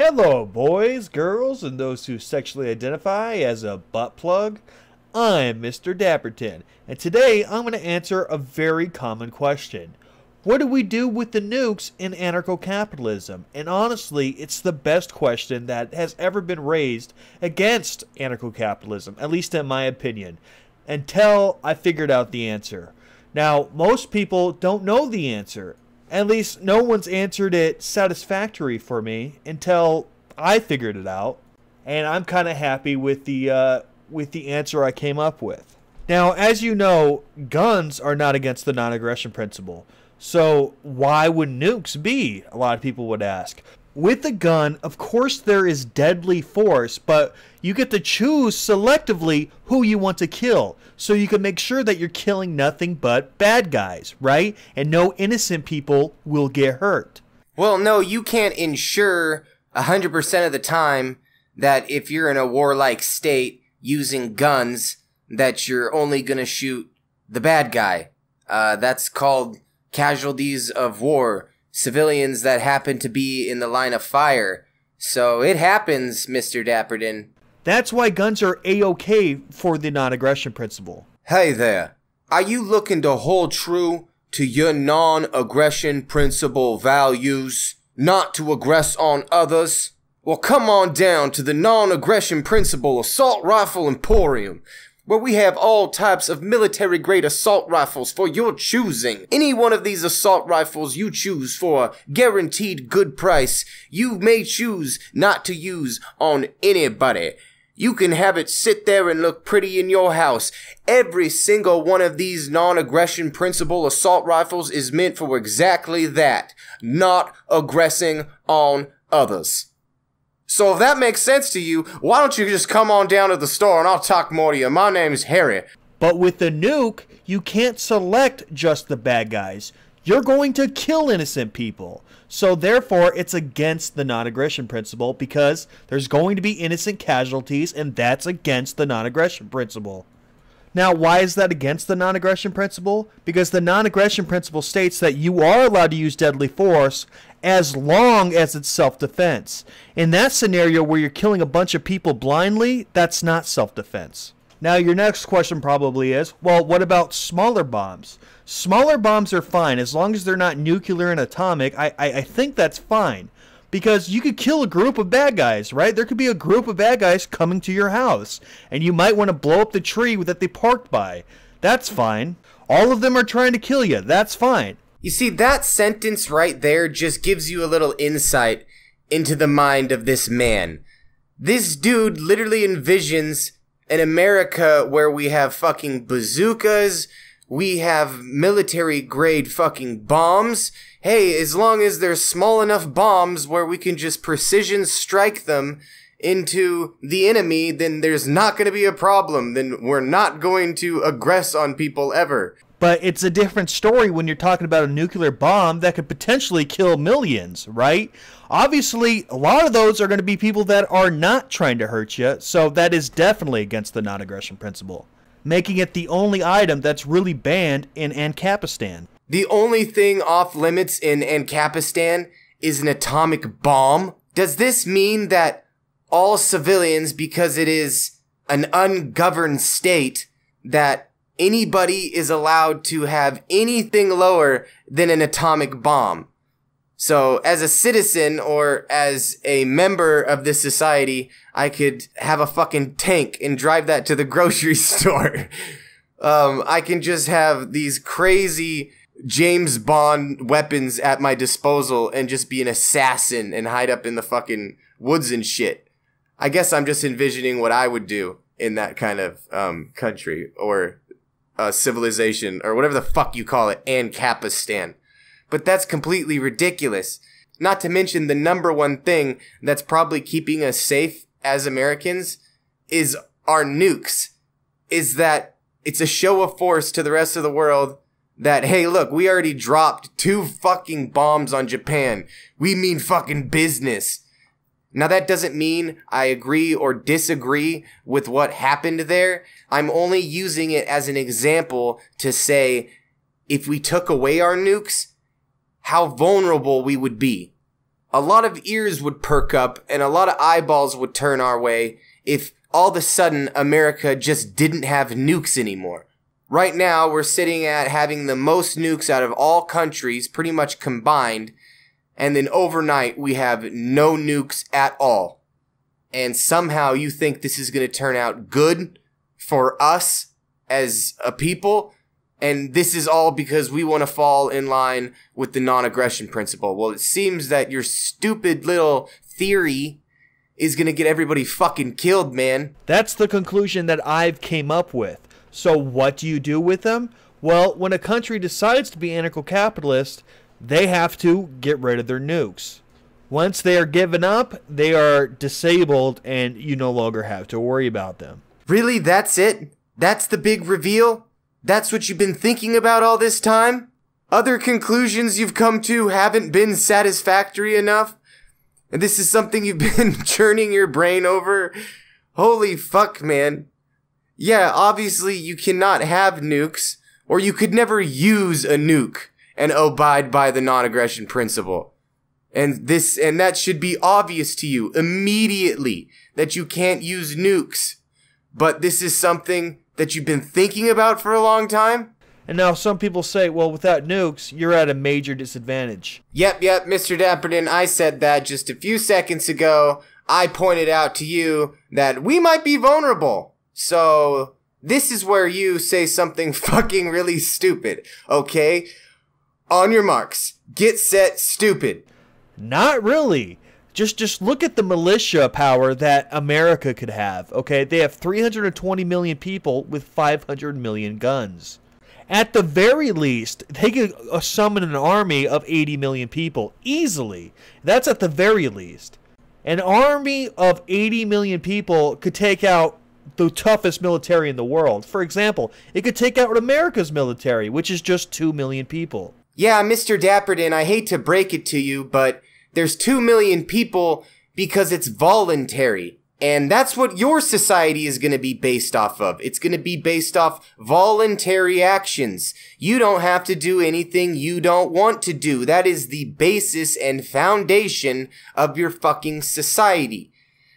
Hello, boys, girls, and those who sexually identify as a butt plug. I'm Mr. Dapperton, and today I'm going to answer a very common question. What do we do with the nukes in anarcho-capitalism? And honestly, it's the best question that has ever been raised against anarcho-capitalism, at least in my opinion, until I figured out the answer. Now, most people don't know the answer. At least no one's answered it satisfactory for me until I figured it out, and I'm kind of happy with the answer I came up with. Now, as you know, guns are not against the non-aggression principle. So why would nukes be? A lot of people would ask. With a gun, of course there is deadly force, but you get to choose selectively who you want to kill. So you can make sure that you're killing nothing but bad guys, right? And no innocent people will get hurt. Well, no, you can't ensure 100% of the time that if you're in a warlike state using guns, that you're only going to shoot the bad guy. That's called casualties of war. Civilians that happen to be in the line of fire. So it happens, Mr. Dapperton. That's why guns are A-OK for the non-aggression principle. Hey there. Are you looking to hold true to your non-aggression principle values? Not to aggress on others? Well, come on down to the non-aggression principle assault rifle emporium, where we have all types of military-grade assault rifles for your choosing. Any one of these assault rifles you choose for a guaranteed good price, you may choose not to use on anybody. You can have it sit there and look pretty in your house. Every single one of these non-aggression principle assault rifles is meant for exactly that, not aggressing on others. So if that makes sense to you, why don't you just come on down to the store and I'll talk more to you. My name's Harry. But with the nuke, you can't select just the bad guys. You're going to kill innocent people. So therefore, it's against the non-aggression principle because there's going to be innocent casualties, and that's against the non-aggression principle. Now, why is that against the non-aggression principle? Because the non-aggression principle states that you are allowed to use deadly force as long as it's self-defense. In that scenario where you're killing a bunch of people blindly, that's not self-defense. Now, your next question probably is, well, what about smaller bombs? Smaller bombs are fine as long as they're not nuclear and atomic. I think that's fine. Because you could kill a group of bad guys, right? There could be a group of bad guys coming to your house, and you might want to blow up the tree that they parked by. That's fine. All of them are trying to kill you. That's fine. You see, that sentence right there just gives you a little insight into the mind of this man. This dude literally envisions an America where we have fucking bazookas, we have military-grade fucking bombs. Hey, as long as there's small enough bombs where we can just precision strike them into the enemy, then there's not going to be a problem. Then we're not going to aggress on people ever. But it's a different story when you're talking about a nuclear bomb that could potentially kill millions, right? Obviously, a lot of those are going to be people that are not trying to hurt you, so that is definitely against the non-aggression principle, making it the only item that's really banned in Ancapistan. The only thing off limits in Ancapistan is an atomic bomb? Does this mean that all civilians, because it is an ungoverned state, that anybody is allowed to have anything lower than an atomic bomb? So as a citizen or as a member of this society, I could have a fucking tank and drive that to the grocery store. I can just have these crazy James Bond weapons at my disposal and just be an assassin and hide up in the fucking woods and shit. I guess I'm just envisioning what I would do in that kind of country or civilization or whatever the fuck you call it, Ancapistan. But that's completely ridiculous. Not to mention the number one thing that's probably keeping us safe as Americans is our nukes. Is that it's a show of force to the rest of the world that, hey, look, we already dropped 2 fucking bombs on Japan. We mean fucking business. Now, that doesn't mean I agree or disagree with what happened there. I'm only using it as an example to say, if we took away our nukes, how vulnerable we would be. a lot of ears would perk up and a lot of eyeballs would turn our way if all of a sudden America just didn't have nukes anymore. Right now, we're sitting at having the most nukes out of all countries pretty much combined, and then overnight we have no nukes at all. And somehow you think this is going to turn out good for us as a people, and this is all because we want to fall in line with the non-aggression principle. Well, it seems that your stupid little theory is going to get everybody fucking killed, man. That's the conclusion that I've came up with. So what do you do with them? Well, when a country decides to be anarcho-capitalist, they have to get rid of their nukes. Once they are given up, they are disabled and you no longer have to worry about them. Really? That's it? That's the big reveal? That's what you've been thinking about all this time? Other conclusions you've come to haven't been satisfactory enough? And this is something you've been churning your brain over? Holy fuck, man. Yeah, obviously you cannot have nukes, or you could never use a nuke and abide by the non-aggression principle. And that should be obvious to you immediately that you can't use nukes. But this is something that you've been thinking about for a long time? And now some people say, well, without nukes, you're at a major disadvantage. Yep, Mr. Dapperton, I said that just a few seconds ago. I pointed out to you that we might be vulnerable. So, this is where you say something fucking really stupid, okay? On your marks, get set, stupid. Not really. Just look at the militia power that America could have, okay? They have 320 million people with 500 million guns. At the very least, they could summon an army of 80 million people easily. That's at the very least. An army of 80 million people could take out the toughest military in the world. For example, it could take out America's military, which is just 2 million people. Yeah, Mr. Dapperton, I hate to break it to you, but there's 2 million people because it's voluntary. And that's what your society is going to be based off of. It's going to be based off voluntary actions. You don't have to do anything you don't want to do. That is the basis and foundation of your fucking society.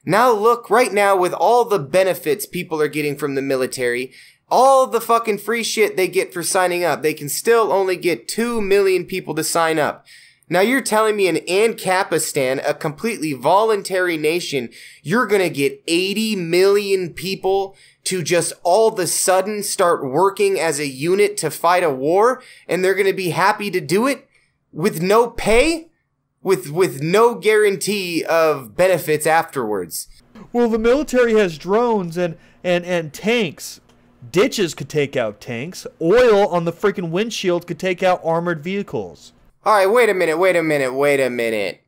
Now look, right now with all the benefits people are getting from the military, all the fucking free shit they get for signing up, they can still only get 2 million people to sign up. Now you're telling me in Ancapistan, a completely voluntary nation, you're gonna get 80 million people to just all of a sudden start working as a unit to fight a war, and they're gonna be happy to do it with no pay? With no guarantee of benefits afterwards. Well, the military has drones and tanks. Ditches could take out tanks. Oil on the freaking windshield could take out armored vehicles. Alright, wait a minute.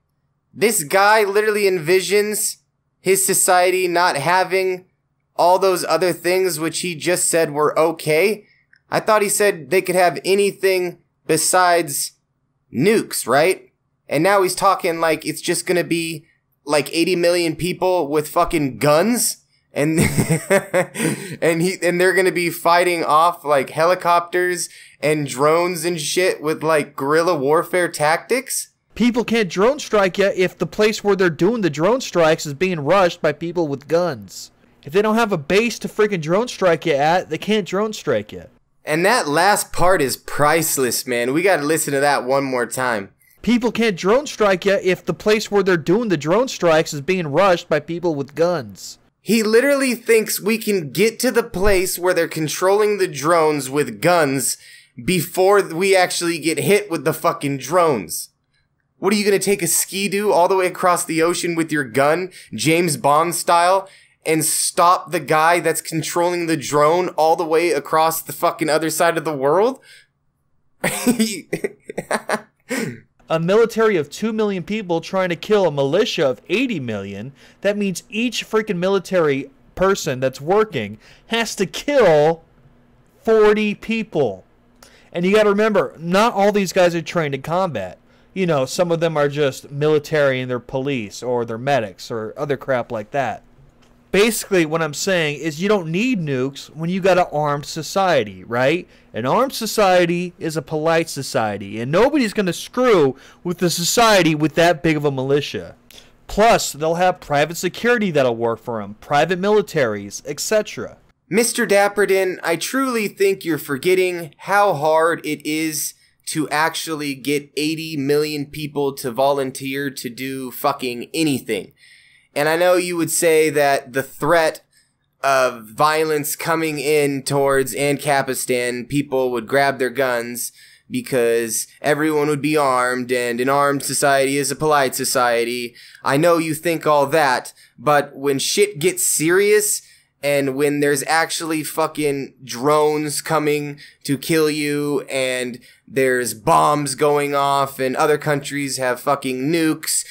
This guy literally envisions his society not having all those other things which he just said were okay. I thought he said they could have anything besides nukes, right? And now he's talking like it's just gonna be like 80 million people with fucking guns? And and they're gonna be fighting off like helicopters and drones and shit with like guerrilla warfare tactics? People can't drone strike you if the place where they're doing the drone strikes is being rushed by people with guns. If they don't have a base to freaking drone strike you at, they can't drone strike you. And that last part is priceless, man. We gotta listen to that one more time. People can't drone strike you if the place where they're doing the drone strikes is being rushed by people with guns. He literally thinks we can get to the place where they're controlling the drones with guns before we actually get hit with the fucking drones. What are you gonna take a ski-doo all the way across the ocean with your gun, James Bond style, and stop the guy that's controlling the drone all the way across the fucking other side of the world? A military of 2 million people trying to kill a militia of 80 million, that means each freaking military person that's working has to kill 40 people. And you gotta remember, not all these guys are trained in combat. You know, some of them are just military and they're police or they're medics or other crap like that. Basically, what I'm saying is you don't need nukes when you got an armed society, right? An armed society is a polite society, and nobody's going to screw with a society with that big of a militia. Plus, they'll have private security that'll work for them, private militaries, etc. Mr. Dapperton, I truly think you're forgetting how hard it is to actually get 80 million people to volunteer to do fucking anything. And I know you would say that the threat of violence coming in towards Ancapistan, people would grab their guns because everyone would be armed and an armed society is a polite society. I know you think all that, but when shit gets serious and when there's actually fucking drones coming to kill you and there's bombs going off and other countries have fucking nukes,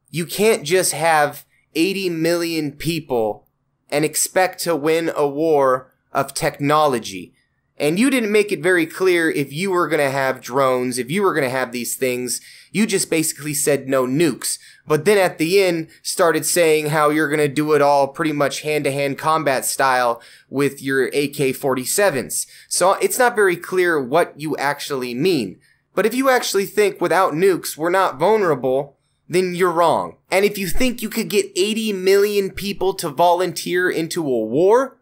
you can't just have 80 million people and expect to win a war of technology. And you didn't make it very clear if you were going to have drones, if you were going to have these things. You just basically said no nukes. But then at the end started saying how you're going to do it all pretty much hand-to-hand combat style with your AK-47s. So it's not very clear what you actually mean. But if you actually think without nukes we're not vulnerable, then you're wrong. And if you think you could get 80 million people to volunteer into a war,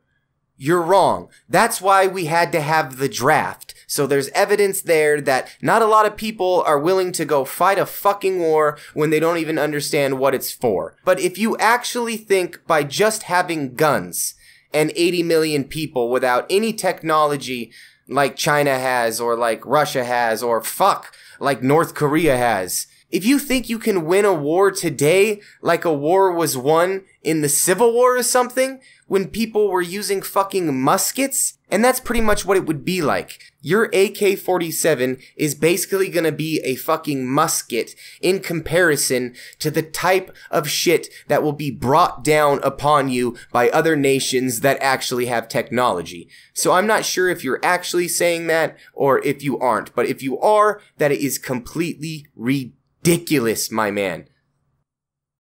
you're wrong. That's why we had to have the draft. So there's evidence there that not a lot of people are willing to go fight a fucking war when they don't even understand what it's for. But if you actually think by just having guns and 80 million people without any technology like China has or like Russia has or like North Korea has, if you think you can win a war today like a war was won in the Civil War or something, when people were using fucking muskets, and that's pretty much what it would be like. Your AK-47 is basically gonna be a fucking musket in comparison to the type of shit that will be brought down upon you by other nations that actually have technology. So I'm not sure if you're actually saying that or if you aren't, but if you are, that it is completely ridiculous, my man.